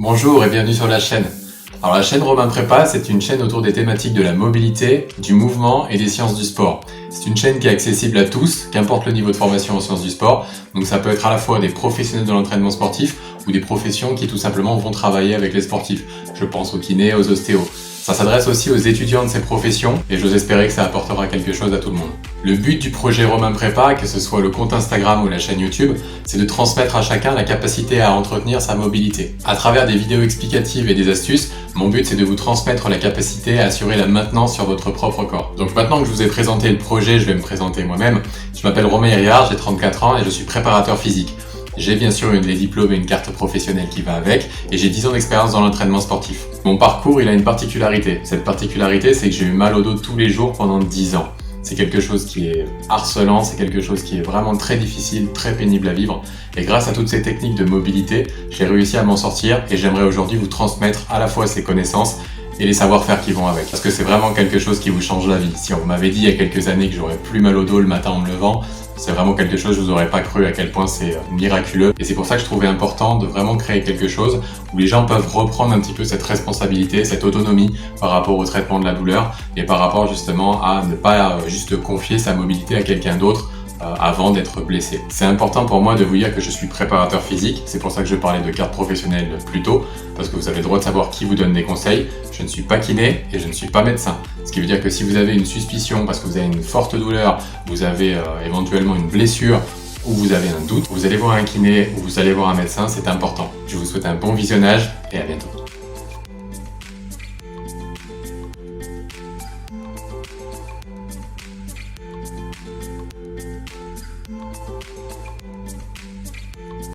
Bonjour et bienvenue sur la chaîne. Alors la chaîne Romain Prépa, c'est une chaîne autour des thématiques de la mobilité, du mouvement et des sciences du sport. C'est une chaîne qui est accessible à tous, qu'importe le niveau de formation en sciences du sport. Donc ça peut être à la fois des professionnels de l'entraînement sportif ou des professions qui tout simplement vont travailler avec les sportifs. Je pense aux kinés, aux ostéos. Ça s'adresse aussi aux étudiants de ces professions et j'ose espérer que ça apportera quelque chose à tout le monde. Le but du projet Romain Prépa, que ce soit le compte Instagram ou la chaîne YouTube, c'est de transmettre à chacun la capacité à entretenir sa mobilité. À travers des vidéos explicatives et des astuces, mon but c'est de vous transmettre la capacité à assurer la maintenance sur votre propre corps. Donc maintenant que je vous ai présenté le projet, je vais me présenter moi-même. Je m'appelle Romain Hériard, j'ai 34 ans et je suis préparateur physique. J'ai bien sûr les diplômes et une carte professionnelle qui va avec, et j'ai 10 ans d'expérience dans l'entraînement sportif. Mon parcours, il a une particularité. Cette particularité, c'est que j'ai eu mal au dos tous les jours pendant 10 ans. C'est quelque chose qui est harcelant, c'est quelque chose qui est vraiment très difficile, très pénible à vivre. Et grâce à toutes ces techniques de mobilité, j'ai réussi à m'en sortir et j'aimerais aujourd'hui vous transmettre à la fois ces connaissances et les savoir-faire qui vont avec. Parce que c'est vraiment quelque chose qui vous change la vie. Si on m'avait dit il y a quelques années que j'aurais plus mal au dos le matin en me levant, c'est vraiment quelque chose, je vous aurais pas cru à quel point c'est miraculeux. Et c'est pour ça que je trouvais important de vraiment créer quelque chose où les gens peuvent reprendre un petit peu cette responsabilité, cette autonomie par rapport au traitement de la douleur et par rapport justement à ne pas juste confier sa mobilité à quelqu'un d'autre avant d'être blessé. C'est important pour moi de vous dire que je suis préparateur physique, c'est pour ça que je parlais de carte professionnelle plus tôt, parce que vous avez le droit de savoir qui vous donne des conseils. Je ne suis pas kiné et je ne suis pas médecin. Ce qui veut dire que si vous avez une suspicion parce que vous avez une forte douleur, vous avez éventuellement une blessure ou vous avez un doute, vous allez voir un kiné ou vous allez voir un médecin, c'est important. Je vous souhaite un bon visionnage et à bientôt.